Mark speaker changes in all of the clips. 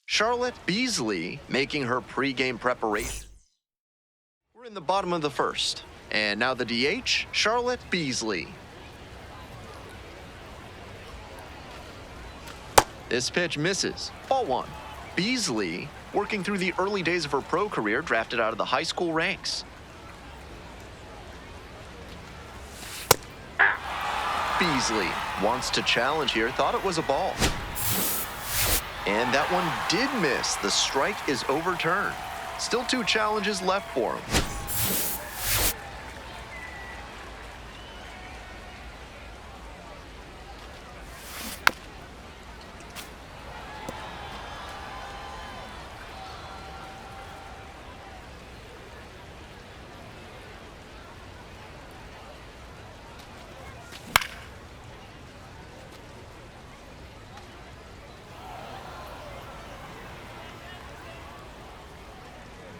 Speaker 1: Charlotte Beasley making her pregame preparation. We're in the bottom of the first. And now the DH, Charlotte Beasley. This pitch misses. Ball one. Beasley, working through the early days of her pro career, drafted out of the high school ranks. Beasley wants to challenge here, thought it was a ball. And that one did miss. The strike is overturned. Still 2 challenges left for him.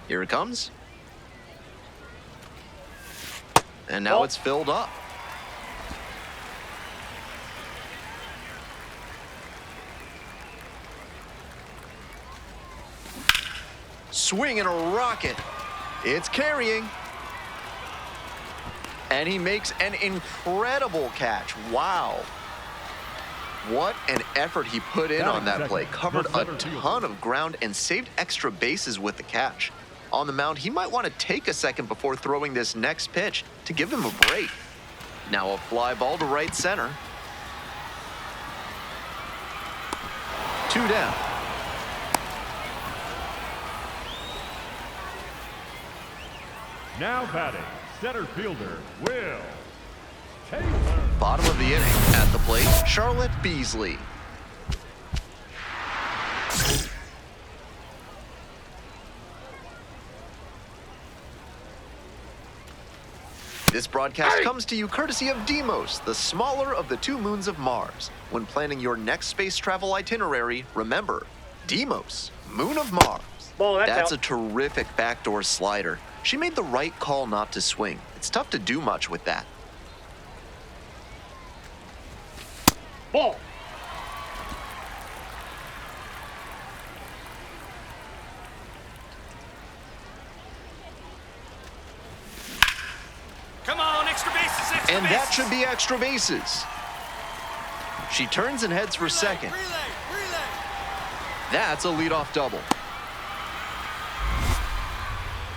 Speaker 1: Here it comes. And now it's filled up. Swing and a rocket. It's carrying. And he makes an incredible catch. Wow. What an effort he put in on that play. Covered a ton of ground and saved extra bases with the catch. On the mound, he might want to take a second before throwing this next pitch to give him a break. Now a fly ball to right center. 2 down.
Speaker 2: Now batting, center fielder, Will Taylor.
Speaker 1: Bottom of the inning. At the plate, Charlotte Beasley. This broadcast comes to you courtesy of Deimos, the smaller of the 2 moons of Mars. When planning your next space travel itinerary, remember, Deimos, moon of Mars. That's a terrific backdoor slider. She made the right call not to swing. It's tough to do much with that.
Speaker 3: Ball.
Speaker 4: Come on, extra bases, extra
Speaker 1: And
Speaker 4: bases.
Speaker 1: that should be extra bases. She turns and heads for second.
Speaker 4: Relay.
Speaker 1: That's a leadoff double.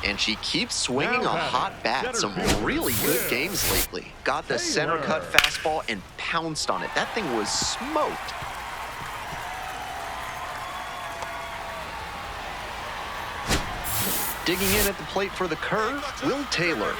Speaker 1: And she keeps swinging a hot bat. Some really good games lately. Got the center cut fastball and pounced on it. That thing was smoked. Digging in at the plate for the curve, Will Taylor.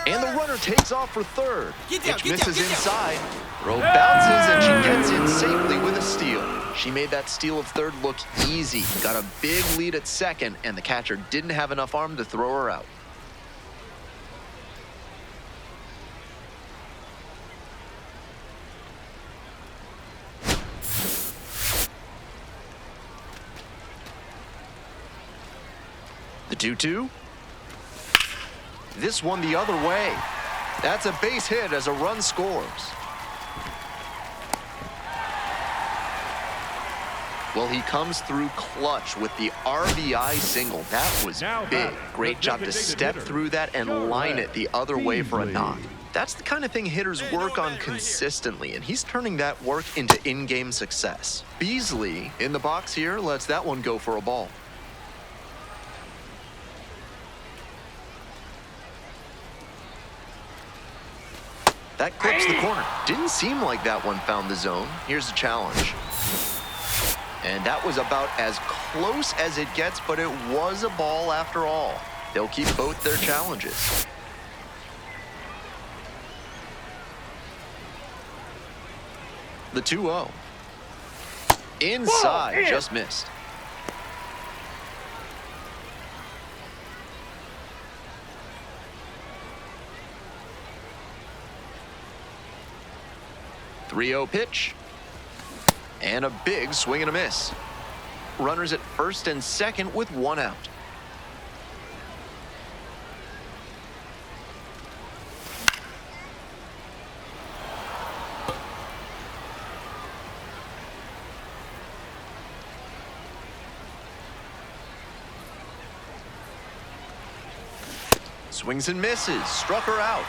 Speaker 1: And the runner takes off for third. Pitch misses inside. Throw bounces and she gets in safely with a steal. She made that steal of third look easy. Got a big lead at second, and the catcher didn't have enough arm to throw her out. The 2-2. This one the other way. That's a base hit as a run scores. Well, he comes through clutch with the RBI single. That was big. Great job to step through that and line it the other way for a knock. That's the kind of thing hitters work on consistently, and he's turning that work into in-game success. Beasley in the box here lets that one go for a ball. That clips the corner. Didn't seem like that one found the zone. Here's a challenge. And that was about as close as it gets, but it was a ball after all. They'll keep both their challenges. The 2-0. Inside, just missed. .30 pitch. And a big swing and a miss. Runners at first and second with 1 out. Swings and misses. Struck her out.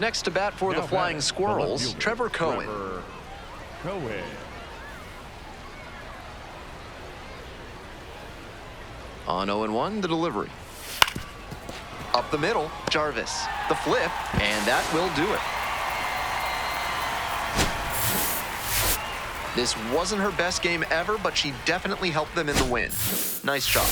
Speaker 1: Next to bat for the Flying Squirrels, Trevor Cohen. On 0-1, the delivery. Up the middle, Jarvis. The flip, and that will do it. This wasn't her best game ever, but she definitely helped them in the win. Nice job.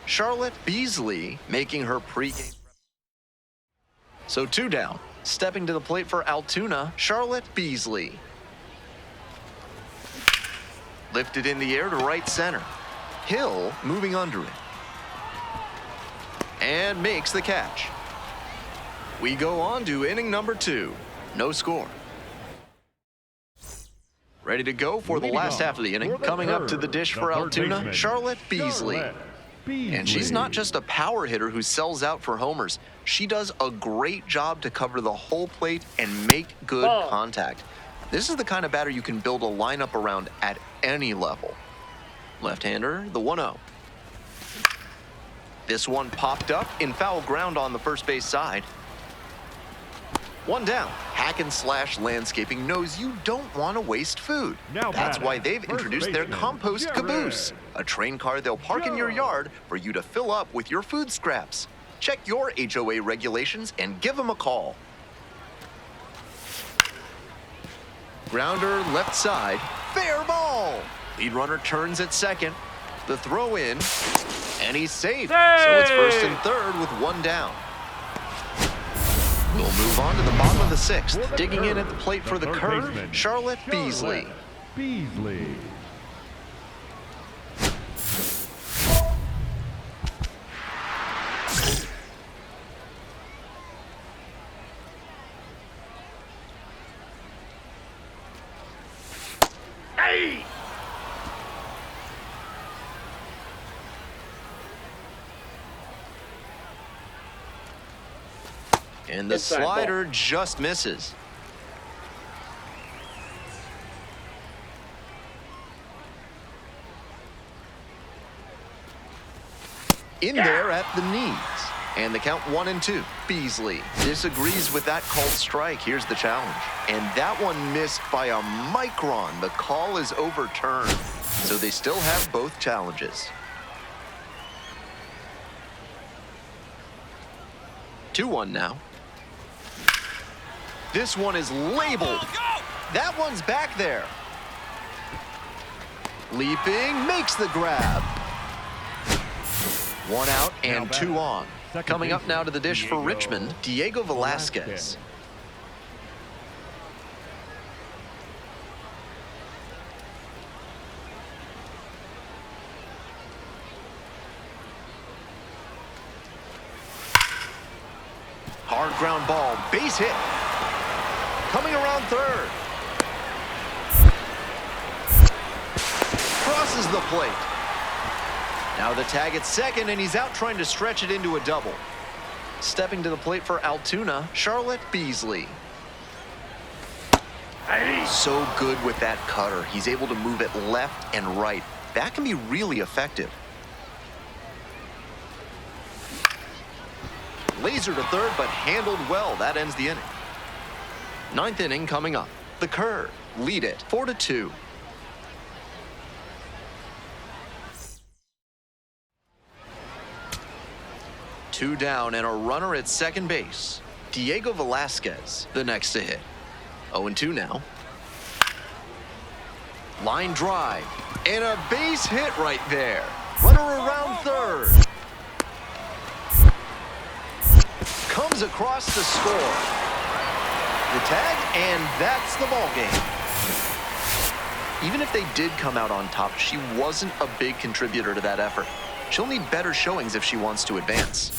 Speaker 1: Charlotte Beasley making her pregame. So 2 down. Stepping to the plate for Altoona, Charlotte Beasley. Lifted in the air to right center. Hill moving under it. And makes the catch. We go on to inning number 2. No score. Ready to go for the last half of the inning. Coming up to the dish for Altoona, Charlotte Beasley. And she's not just a power hitter who sells out for homers. She does a great job to cover the whole plate and make good contact. This is the kind of batter you can build a lineup around at any level. Left-hander, the 1-0. This one popped up in foul ground on the first base side. 1 down. Hack and Slash Landscaping knows you don't want to waste food. That's why they've introduced their compost caboose, a train car they'll park in your yard for you to fill up with your food scraps. Check your HOA regulations and give them a call. Grounder left side, fair ball. Lead runner turns at second. The throw in, and he's safe. So it's first and third with 1 down. We'll move on to the bottom of the 6th. Digging in at the plate for the curve, Charlotte Beasley.
Speaker 3: Hey!
Speaker 1: And the slider just misses. In there at the knees. And the count 1-2. Beasley disagrees with that called strike. Here's the challenge. And that one missed by a micron. The call is overturned. So they still have both challenges. 2-1 now. This one is labeled. That one's back there. Leaping, makes the grab. 1 out and 2 on. Coming up now to the dish for Richmond, Diego Velasquez. Hard ground ball, base hit. Coming around third. Crosses the plate. Now the tag at second, and he's out trying to stretch it into a double. Stepping to the plate for Altoona, Charlotte Beasley. So good with that cutter. He's able to move it left and right. That can be really effective. Laser to third, but handled well. That ends the inning. 9th inning coming up. The curve. Lead it 4-2. Two down and a runner at second base. Diego Velasquez, the next to hit. 0-2 now. Line drive. And a base hit right there. Runner around third. Comes across to score. The tag, and that's the ball game. Even if they did come out on top, she wasn't a big contributor to that effort. She'll need better showings if she wants to advance.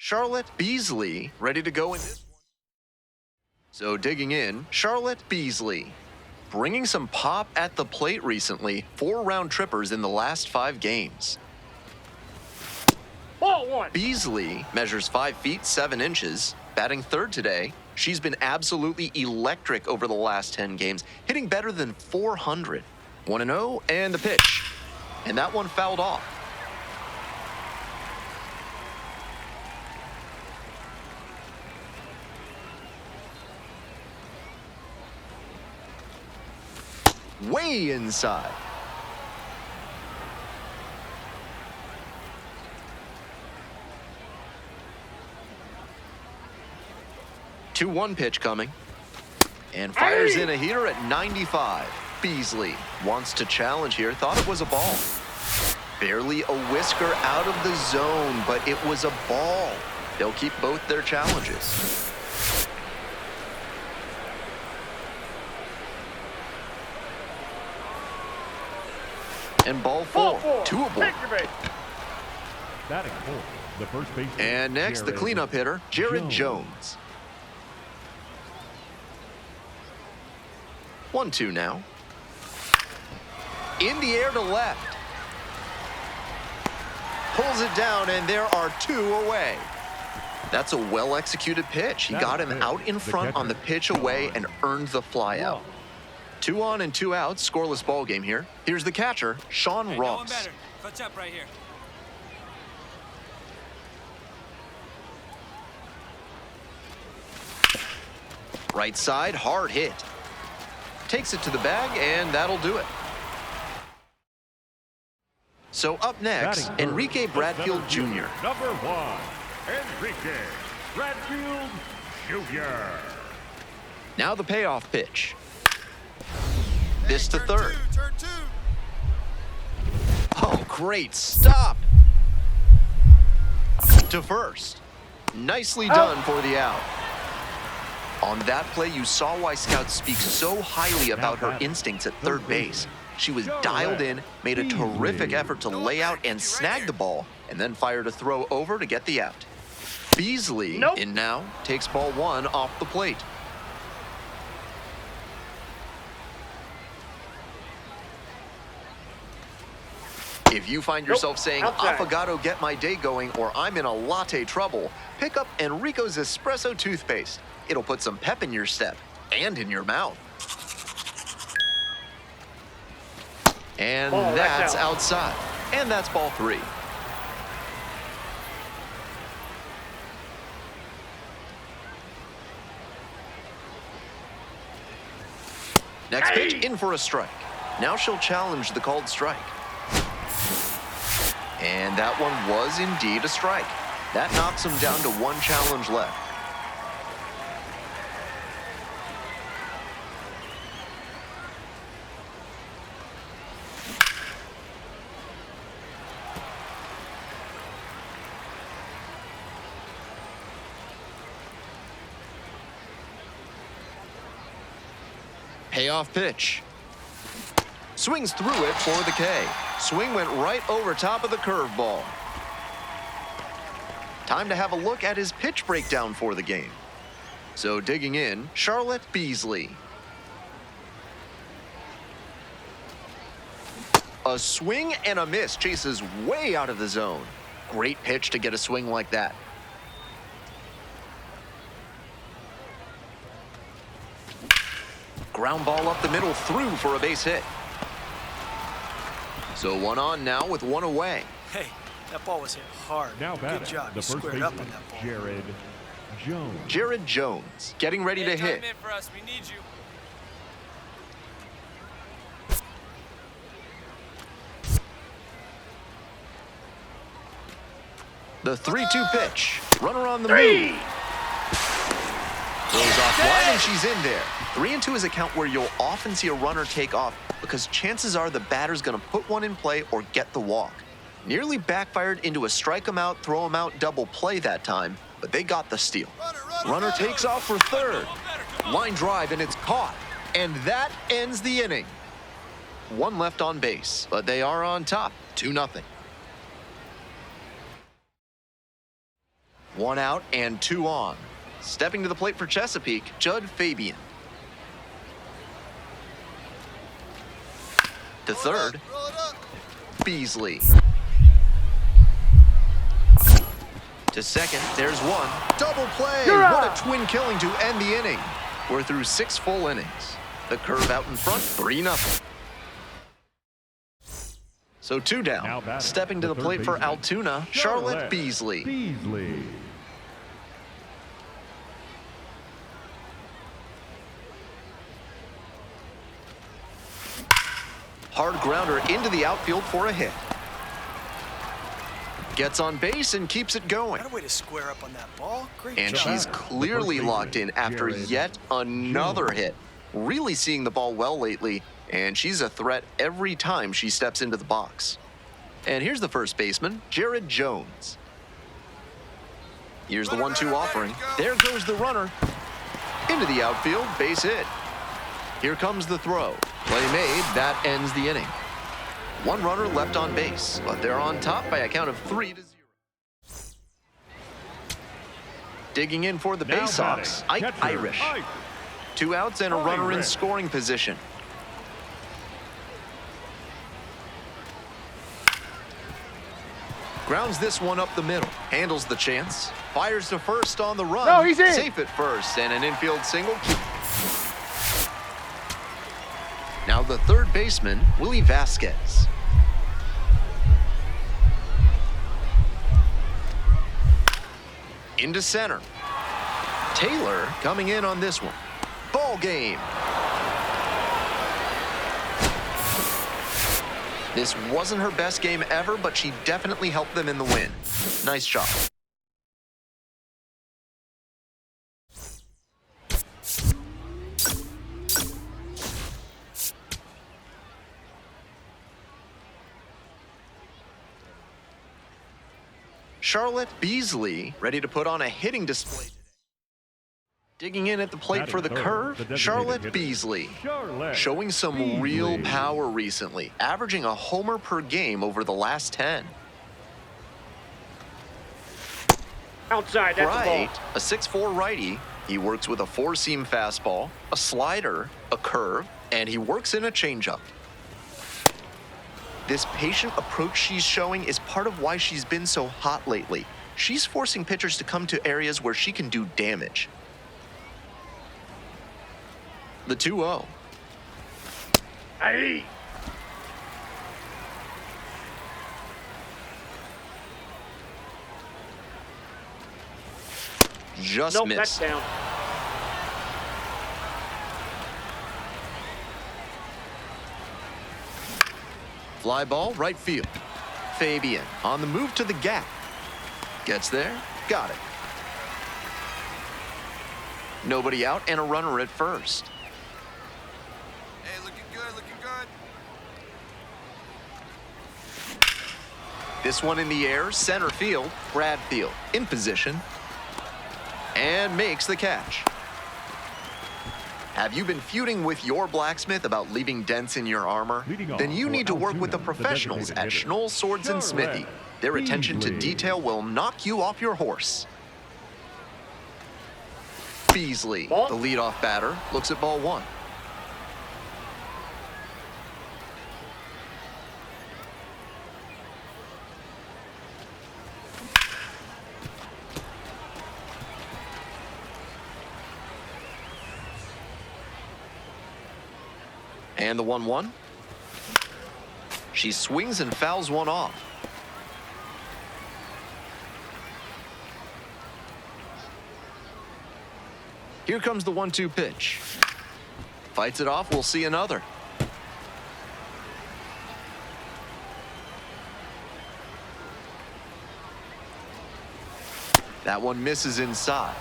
Speaker 1: Charlotte Beasley ready to go in this one. So digging in, Charlotte Beasley. Bringing some pop at the plate recently, 4 round trippers in the last 5 games.
Speaker 3: Ball 1.
Speaker 1: Beasley measures 5 feet 7 inches, batting third today. She's been absolutely electric over the last 10 games, hitting better than 400. 1-0 and the pitch. And that one fouled off. Way inside. Two-one pitch coming. And fires in a heater at 95. Beasley wants to challenge here. Thought it was a ball. Barely a whisker out of the zone, but it was a ball. They'll keep both their challenges. And ball 4, 2-able.
Speaker 2: Batting fourth, the first baseman.
Speaker 1: And next, the cleanup hitter, Jared Jones. 1-2 now. In the air to left. Pulls it down, and there are 2 away. That's a well-executed pitch. He got him out in front on the pitch away and earned the flyout. 2 on and 2 out, scoreless ball game here. Here's the catcher, Sean Ross.
Speaker 4: Better. What's up right here?
Speaker 1: Right side, hard hit. Takes it to the bag, and that'll do it. So up next, Enrique Bradfield Jr.
Speaker 2: Number 1, Enrique Bradfield Jr.
Speaker 1: Now the payoff pitch. This to third.
Speaker 4: Turn 2.
Speaker 1: Great stop. To first. Nicely done for the out. On that play, you saw why scouts speak so highly about her instincts at third base. She was dialed in, made a terrific effort to lay out and snag the ball, and then fired a throw over to get the out. Beasley in now, takes ball 1 off the plate. If you find yourself saying, "Affogato, get my day going," or "I'm in a latte trouble," pick up Enrico's Espresso toothpaste. It'll put some pep in your step and in your mouth. And that's outside. And that's ball 3. Next pitch, in for a strike. Now she'll challenge the called strike. And that one was indeed a strike. That knocks him down to 1 challenge left. Payoff pitch. Swings through it for the K. Swing went right over top of the curveball. Time to have a look at his pitch breakdown for the game. So digging in, Charlotte Beasley. A swing and a miss, chases way out of the zone. Great pitch to get a swing like that. Ground ball up the middle, through for a base hit. So 1 on now with 1 away.
Speaker 4: Hey, that ball was hit hard.
Speaker 2: Now
Speaker 4: Good job. You squared up on that ball.
Speaker 2: Jared Jones.
Speaker 1: Jared Jones getting ready to hit.
Speaker 4: Time in for us. We need you.
Speaker 1: The 3-2 pitch. Runner on the move. Goes offline and she's in there. 3-2 is a count where you'll often see a runner take off because chances are the batter's going to put one in play or get the walk. Nearly backfired into a strike him out, throw him out double play that time, but they got the steal. Runner takes off for third. Line drive and it's caught. And that ends the inning. 1 left on base, but they are on top, 2-0. 1 out and 2 on. Stepping to the plate for Chesapeake, Judd Fabian. To third, Beasley. To second, there's 1. Double play! What a twin killing to end the inning. We're through 6 full innings. The curve out in front, 3-0. So 2 down. Stepping to the plate for Altoona, Charlotte Beasley. Hard grounder into the outfield for a hit. Gets on base and keeps it going.
Speaker 4: What a way to square up on that ball. Great
Speaker 1: And
Speaker 4: job.
Speaker 1: she's clearly locked in after yet another hit. Really seeing the ball well lately, and she's a threat every time she steps into the box. And here's the first baseman, Jared Jones. Here's the 1-2 offering. There goes the runner. Into the outfield, base hit. Here comes the throw. Play made, that ends the inning. 1 runner left on base, but they're on top by a count of 3-0. Digging in for the Bay Sox, Ike Irish. 2 outs and a runner in scoring position. Grounds this one up the middle, handles the chance, fires to first on the run.
Speaker 3: No, he's in.
Speaker 1: Safe at first, and an infield single. Now the third baseman, Willie Vasquez. Into center. Taylor coming in on this one. Ball game. This wasn't her best game ever, but she definitely helped them in the win. Nice job. Charlotte Beasley ready to put on a hitting display today. Digging in at the plate for the curve, Charlotte Beasley. Showing some real power recently, averaging a homer per game over the last 10.
Speaker 3: Outside, that's a ball.
Speaker 1: Bright, a 6'4" righty. He works with a four-seam fastball, a slider, a curve, and he works in a changeup. This patient approach she's showing is part of why she's been so hot lately. She's forcing pitchers to come to areas where she can do damage. The 2-0.
Speaker 3: Hey.
Speaker 1: Just
Speaker 3: Nope,
Speaker 1: missed.
Speaker 3: that's down.
Speaker 1: Fly ball, right field. Fabian on the move to the gap. Gets there, got it. Nobody out and a runner at first.
Speaker 4: Hey, looking good, looking good.
Speaker 1: This one in the air, center field. Bradfield in position and makes the catch. Have you been feuding with your blacksmith about leaving dents in your armor? Then you need to work with the professionals at Schnoll Swords and Smithy. Their attention to detail will knock you off your horse. Beasley, the leadoff batter, looks at ball one. And the 1-1. She swings and fouls one off. Here comes the 1-2 pitch. Fights it off, we'll see another. That one misses inside.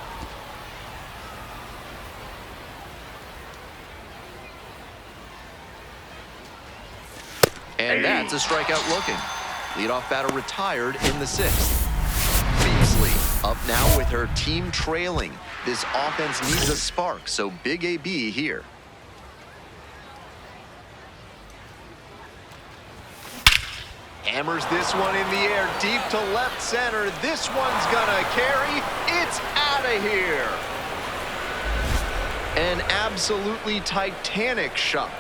Speaker 1: And that's a strikeout looking. Leadoff batter retired in the 6th. Beasley up now with her team trailing. This offense needs a spark, so big AB here. Hammers this one in the air, deep to left center. This one's gonna carry. It's out of here. An absolutely titanic shot.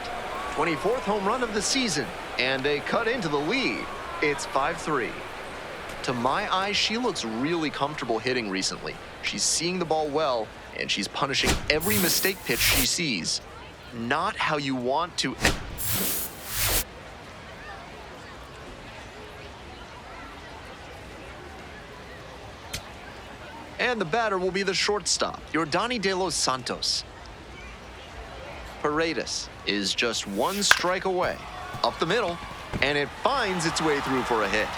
Speaker 1: 24th home run of the season, and they cut into the lead. It's 5-3. To my eye, she looks really comfortable hitting recently. She's seeing the ball well, and she's punishing every mistake pitch she sees. Not how you want to. And the batter will be the shortstop, Yordani De Los Santos. Paredes is just one strike away. Up the middle, and it finds its way through for a hit.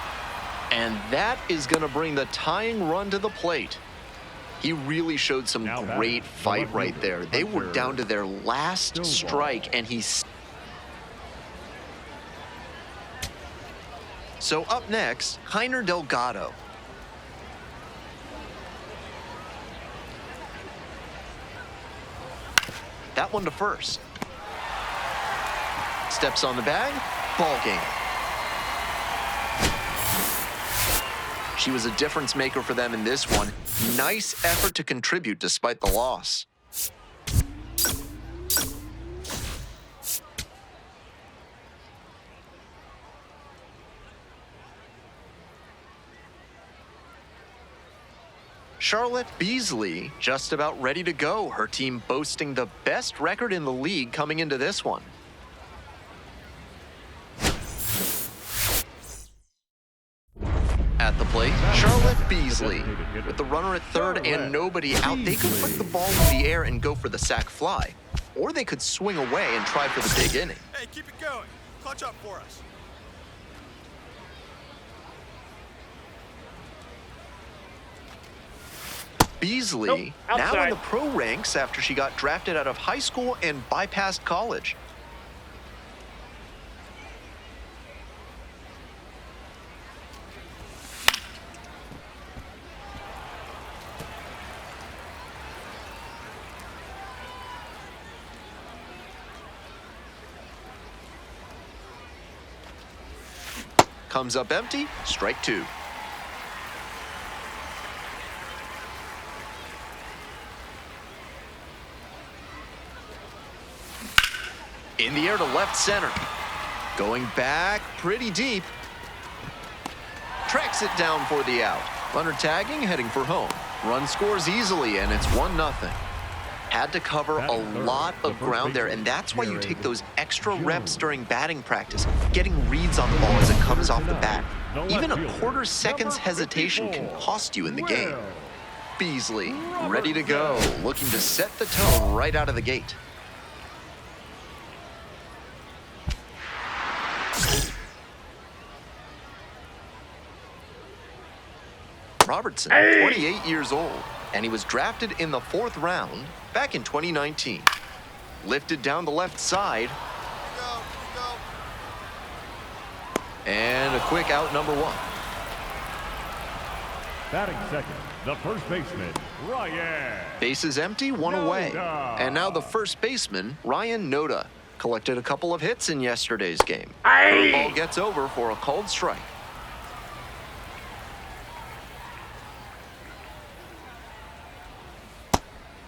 Speaker 1: And that is going to bring the tying run to the plate. He really showed some great fight right there. They were down to their last strike, and he's... So up next, Heiner Delgado. That one to first. Steps on the bag, ball game. She was a difference maker for them in this one. Nice effort to contribute despite the loss. Charlotte Beasley just about ready to go. Her team boasting the best record in the league coming into this one. At the plate, Charlotte Beasley. With the runner at third and nobody out, they could flick the ball in the air and go for the sac fly. Or they could swing away and try for the big inning.
Speaker 4: Hey, keep it going. Clutch up for us.
Speaker 1: Beasley, now in the pro ranks after she got drafted out of high school and bypassed college. Comes up empty, strike 2. In the air to left center. Going back pretty deep. Tracks it down for the out. Runner tagging, heading for home. Run scores easily, and it's 1-0. Had to cover a lot of ground there, and that's why you take those extra reps during batting practice, getting reads on the ball as it comes off the bat. Even a quarter second's hesitation can cost you in the game. Beasley, ready to go, looking to set the tone right out of the gate. Robertson, 28 years old, and he was drafted in the 4th round back in 2019. Lifted down the left side. And a quick out, number 1.
Speaker 2: Batting second, the first baseman, Ryan.
Speaker 1: Bases empty, 1 away. And now the first baseman, Ryan Noda, collected a couple of hits in yesterday's game. Ball gets over for a called strike.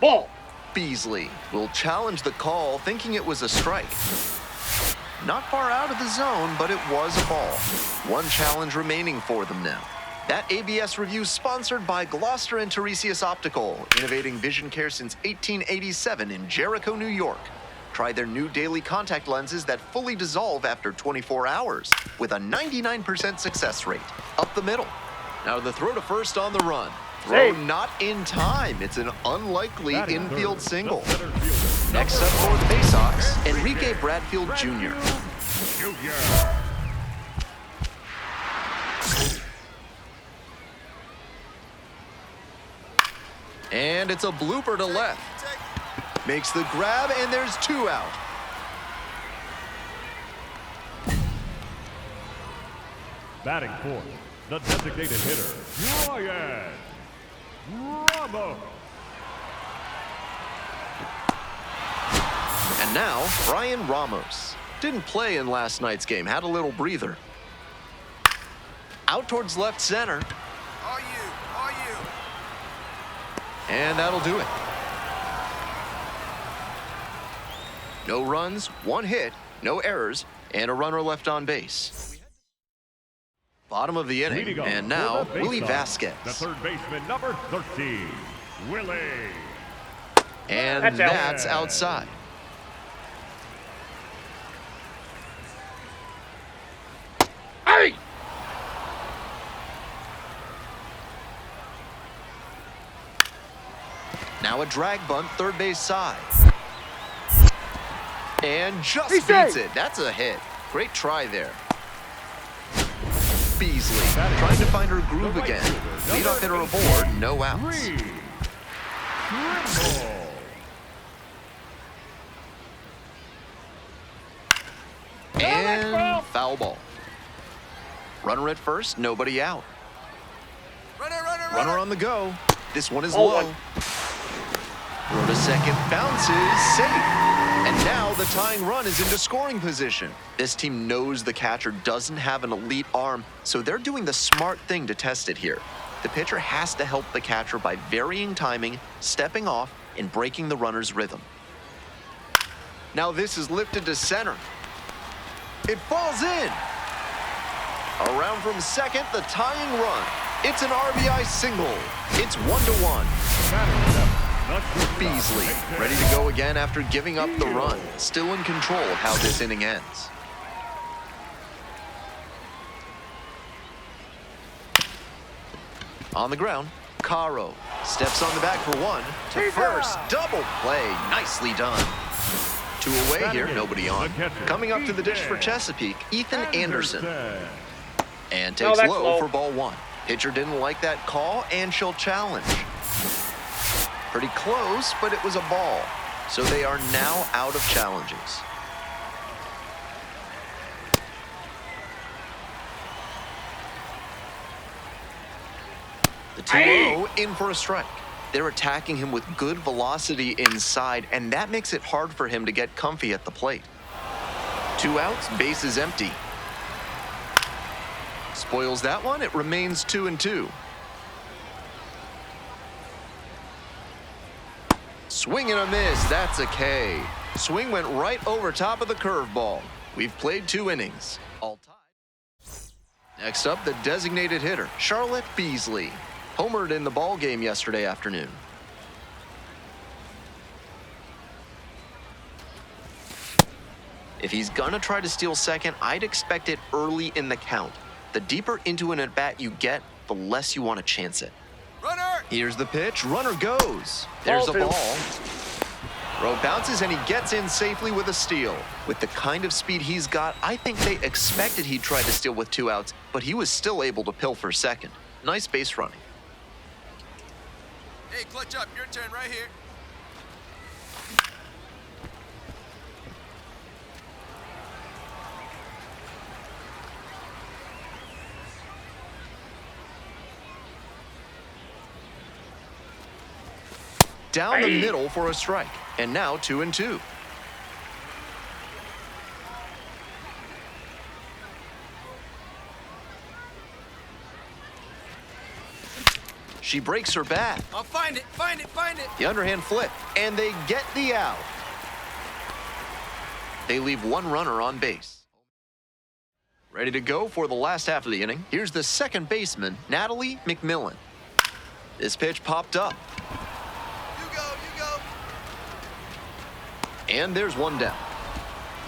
Speaker 3: Ball.
Speaker 1: Beasley will challenge the call, thinking it was a strike. Not far out of the zone, but it was a ball. 1 challenge remaining for them now. That ABS review sponsored by Gloucester and Tiresias Optical, innovating vision care since 1887 in Jericho, New York. Try their new daily contact lenses that fully dissolve after 24 hours with a 99% success rate. Up the middle. Now the throw to first on the run. Throw not in time. It's an unlikely infield single. Next up for the Bay Sox, Enrique Bradfield Jr. And it's a blooper to left. Makes the grab, and there's 2 out.
Speaker 2: Batting fourth, the designated hitter, Ryan Ramos.
Speaker 1: And now, Brian Ramos. Didn't play in last night's game, had a little breather. Out towards left center.
Speaker 4: Are you?
Speaker 1: And that'll do it. No runs, 1 hit, no errors, and a runner left on base. Bottom of the inning, and now Willie Vasquez.
Speaker 2: The third baseman, number 13, Willie.
Speaker 1: And that's outside.
Speaker 3: Hey!
Speaker 1: Now a drag bunt, third base side. And just beats it. That's a hit. Great try there. Beasley trying to find her groove again. Leadoff hitter aboard, no outs. And foul ball. Runner at first, nobody out. Runner on the go. This one is low. Throw to second, bounces, safe. And now the tying run is into scoring position. This team knows the catcher doesn't have an elite arm, so they're doing the smart thing to test it here. The pitcher has to help the catcher by varying timing, stepping off, and breaking the runner's rhythm. Now this is lifted to center. It falls in. Around from second, the tying run. It's an RBI single. It's 1-1. Beasley, ready to go again after giving up the run. Still in control of how this inning ends. On the ground, Caro steps on the back for 1 to first. Double play, nicely done. 2 away here, nobody on. Coming up to the dish for Chesapeake, Ethan Anderson. And takes low for ball 1. Pitcher didn't like that call, and she'll challenge. Pretty close, but it was a ball. So they are now out of challenges. The 2-0 in for a strike. They're attacking him with good velocity inside, and that makes it hard for him to get comfy at the plate. 2 outs, base is empty. Spoils that one. It remains 2-2. Swing and a miss. That's a K. Swing went right over top of the curveball. We've played 2 innings. All tied. Next up, the designated hitter, Charlotte Beasley. Homered in the ball game yesterday afternoon. If he's gonna try to steal second, I'd expect it early in the count. The deeper into an at-bat you get, the less you want to chance it.
Speaker 4: Runner!
Speaker 1: Here's the pitch. Runner goes. There's a ball. Throw bounces, and he gets in safely with a steal. With the kind of speed he's got, I think they expected he'd try to steal with 2 outs, but he was still able to pilfer second. Nice base running.
Speaker 4: Hey, clutch up. Your turn right here.
Speaker 1: Down the middle for a strike. And now 2-2. She breaks her bat.
Speaker 4: I'll find it, find it, find it.
Speaker 1: The underhand flip, and they get the out. They leave 1 runner on base. Ready to go for the last half of the inning. Here's the second baseman, Natalie McMillan. This pitch popped up.
Speaker 4: You go.
Speaker 1: And there's 1 down.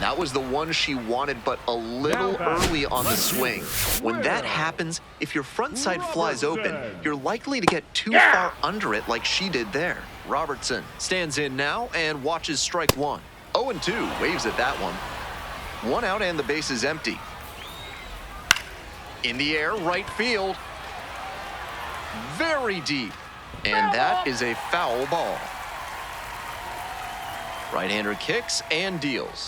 Speaker 1: That was the one she wanted, but a little early on the swing. When that happens, if your front side flies open, you're likely to get too far under it like she did there. Robertson stands in now and watches strike 1. 0-2, waves at that one. 1 out and the base is empty. In the air, right field. Very deep. And that is a foul ball. Right-hander kicks and deals.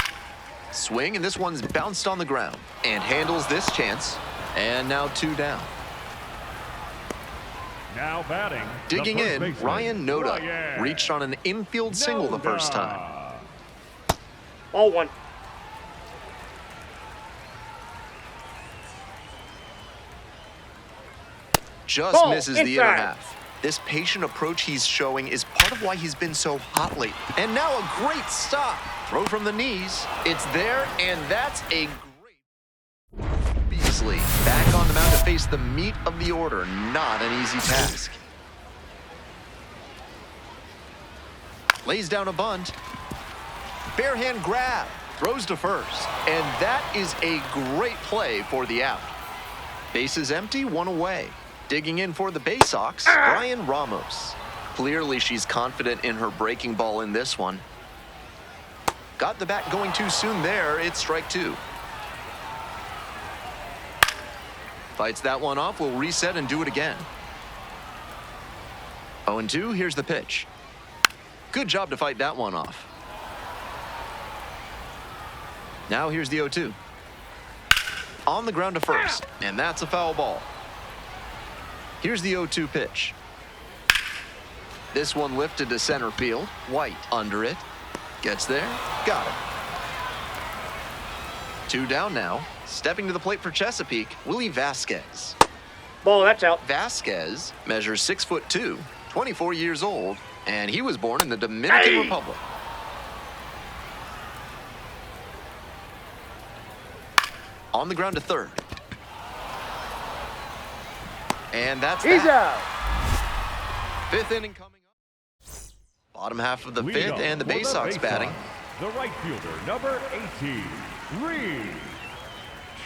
Speaker 1: Swing, and this one's bounced on the ground and handles this chance. And now 2 down.
Speaker 2: Now batting.
Speaker 1: Digging in, Ryan Noda reached on an infield single the first time.
Speaker 3: Ball 1.
Speaker 1: Just
Speaker 3: Ball
Speaker 1: misses the inner
Speaker 3: inside.
Speaker 1: half. This patient approach he's showing is part of why he's been so hot lately. And now a great stop. Throw from the knees. It's there, and that's a great... Beasley back on the mound to face the meat of the order. Not an easy task. Lays down a bunt. Bare hand grab. Throws to first. And that is a great play for the out. Base is empty, 1 away. Digging in for the Bay Sox, Brian Ramos. Clearly she's confident in her breaking ball in this one. Got the bat going too soon there. It's strike 2. Fights that one off. We'll reset and do it again. 0-2. Here's the pitch. Good job to fight that one off. Now here's the 0-2. On the ground to first, and that's a foul ball. Here's the 0-2 pitch. This one lifted to center field. White under it. Gets there. Got it. 2 down now. Stepping to the plate for Chesapeake, Willie Vasquez.
Speaker 3: Ball, that's out.
Speaker 1: Vasquez measures 6'2", 24 years old, and he was born in the Dominican Republic. On the ground to third. And that's
Speaker 3: He's
Speaker 1: that.
Speaker 3: out.
Speaker 1: 5th inning coming up. Bottom half of the
Speaker 2: Leading
Speaker 1: 5th,
Speaker 2: off
Speaker 1: and the
Speaker 2: for
Speaker 1: Bay Sox batting.
Speaker 2: The right fielder, number 18, Reed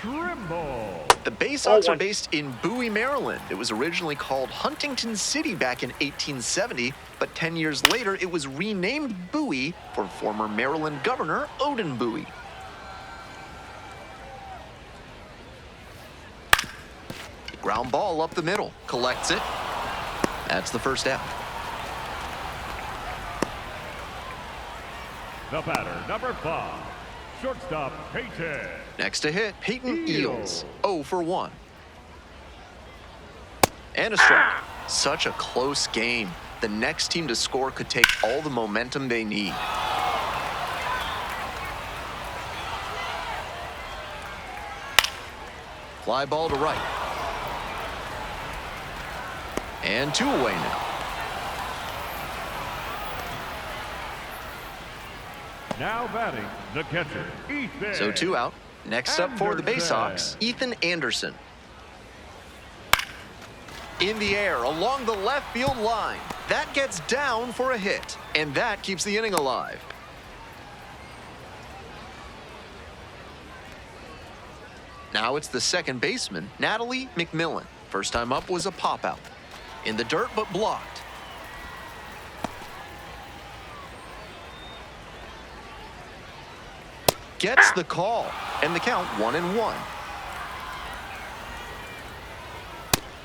Speaker 2: Trimble.
Speaker 1: The Bay Sox are based in Bowie, Maryland. It was originally called Huntington City back in 1870, but 10 years later it was renamed Bowie for former Maryland Governor Odin Bowie. Ground ball up the middle. Collects it. That's the first out.
Speaker 2: The batter, number 5, shortstop Peyton.
Speaker 1: Next to hit, Peyton Eels. 0 for 1. And a strike. Such a close game. The next team to score could take all the momentum they need. Fly ball to right. And 2 away now.
Speaker 2: Now batting, the catcher, Ethan.
Speaker 1: So 2 out. Next up for the Bay Sox,
Speaker 2: Anderson.
Speaker 1: Ethan Anderson. In the air along the left field line. That gets down for a hit, and that keeps the inning alive. Now it's the second baseman, Natalie McMillan. First time up was a pop-out. In the dirt, but blocked. Gets the call, and the count 1-1.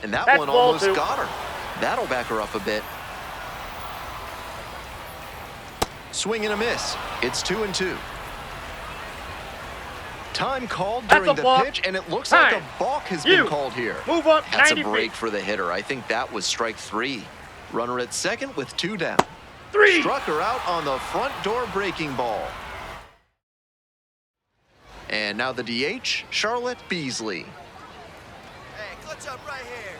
Speaker 1: And that
Speaker 3: That's
Speaker 1: one
Speaker 3: ball
Speaker 1: almost
Speaker 3: 2.
Speaker 1: got her. That'll back her up a bit. Swing and a miss. It's 2-2. Time called
Speaker 3: That's
Speaker 1: during
Speaker 3: a
Speaker 1: the
Speaker 3: balk.
Speaker 1: pitch, and it looks
Speaker 3: Time.
Speaker 1: like a balk has
Speaker 3: You.
Speaker 1: been called here.
Speaker 3: Move up
Speaker 1: That's a
Speaker 3: 90
Speaker 1: break
Speaker 3: feet.
Speaker 1: for the hitter. I think that was strike 3. Runner at second with 2 down.
Speaker 3: 3.
Speaker 1: Struck her out on the front door breaking ball. And now the DH, Charlotte Beasley.
Speaker 4: Hey, clutch up right here.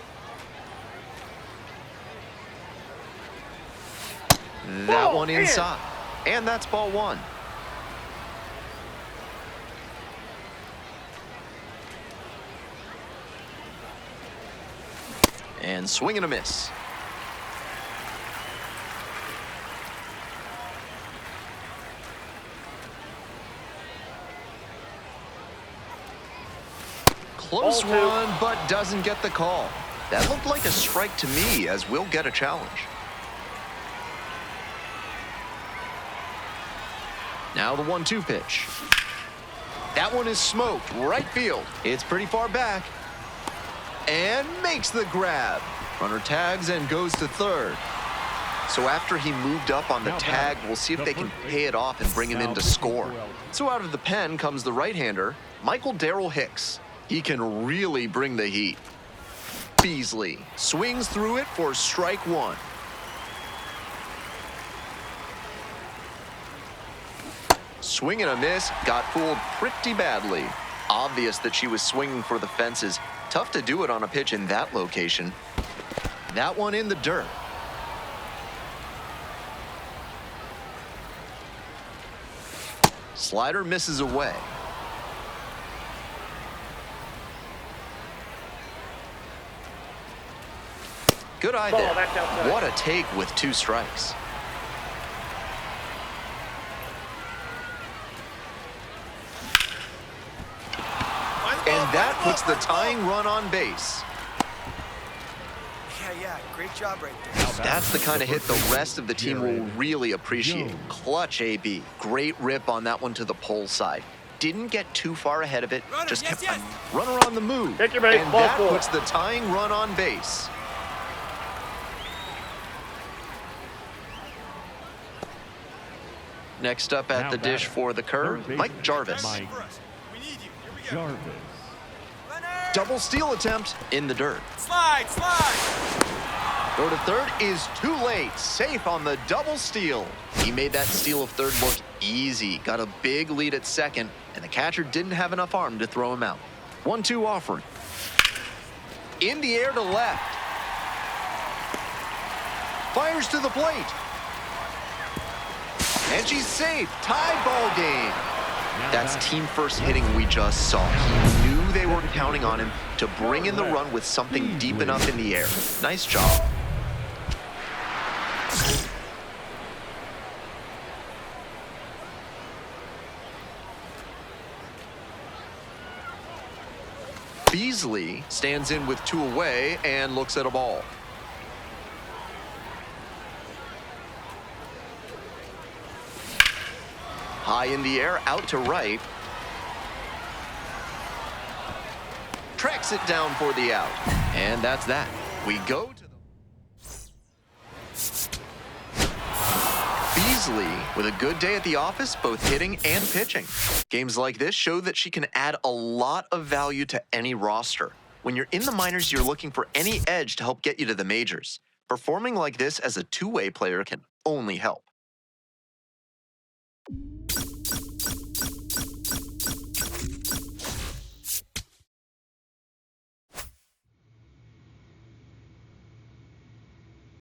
Speaker 1: That
Speaker 3: Ball
Speaker 1: one
Speaker 3: in.
Speaker 1: inside. And that's ball 1. And swing and a miss. Close
Speaker 3: Ball 2.
Speaker 1: one, but doesn't get the call. That looked like a strike to me, as we'll get a challenge. Now the 1-2 pitch. That one is smoked, right field. It's pretty far back. And makes the grab. Runner tags and goes to third. So after he moved up on the
Speaker 2: Now
Speaker 1: tag,
Speaker 2: back,
Speaker 1: we'll see if
Speaker 2: the
Speaker 1: they can
Speaker 2: first
Speaker 1: pay it off and bring him in
Speaker 2: Now
Speaker 1: to
Speaker 2: pitching
Speaker 1: score.
Speaker 2: for
Speaker 1: So out of the pen comes the right-hander, Michael Darrell Hicks. He can really bring the heat. Beasley swings through it for strike 1. Swing and a miss, got fooled pretty badly. Obvious that she was swinging for the fences. Tough to do it on a pitch in that location. That one in the dirt. Slider misses away. Good eye
Speaker 3: Ball,
Speaker 1: there.
Speaker 3: that's outside.
Speaker 1: What a take with 2 strikes. And that puts the tying run on base.
Speaker 4: Yeah, great job right there.
Speaker 1: That's the kind of hit the rest of the team will really appreciate. Clutch AB. Great rip on that one to the pole side. Didn't get too far ahead of it.
Speaker 4: Runner,
Speaker 1: Just
Speaker 4: yes,
Speaker 1: kept
Speaker 4: yes.
Speaker 1: runner on the move.
Speaker 3: Take your base,
Speaker 1: And
Speaker 3: ball
Speaker 1: that
Speaker 3: 4.
Speaker 1: puts the tying run on base. Next up at
Speaker 2: Now
Speaker 1: the dish
Speaker 2: batter,
Speaker 1: for the curve,
Speaker 2: third
Speaker 1: Mike
Speaker 2: baseman,
Speaker 1: Jarvis.
Speaker 2: Mike
Speaker 4: For us. We need you. Here we go.
Speaker 2: Jarvis.
Speaker 4: Runner!
Speaker 1: Double steal attempt in the dirt.
Speaker 4: Slide, slide.
Speaker 1: Go to third is too late. Safe on the double steal. He made that steal of third look easy. Got a big lead at second, and the catcher didn't have enough arm to throw him out. 1-2 offering. In the air to left. Fires to the plate. And she's safe. Tie ball game. That's team first hitting we just saw. He knew they were counting on him to bring in the run with something deep enough in the air. Nice job. Beasley stands in with 2 away and looks at a ball. High in the air, out to right. Tracks it down for the out. And that's that. We go to the... Beasley with a good day at the office, both hitting and pitching. Games like this show that she can add a lot of value to any roster. When you're in the minors, you're looking for any edge to help get you to the majors. Performing like this as a two-way player can only help.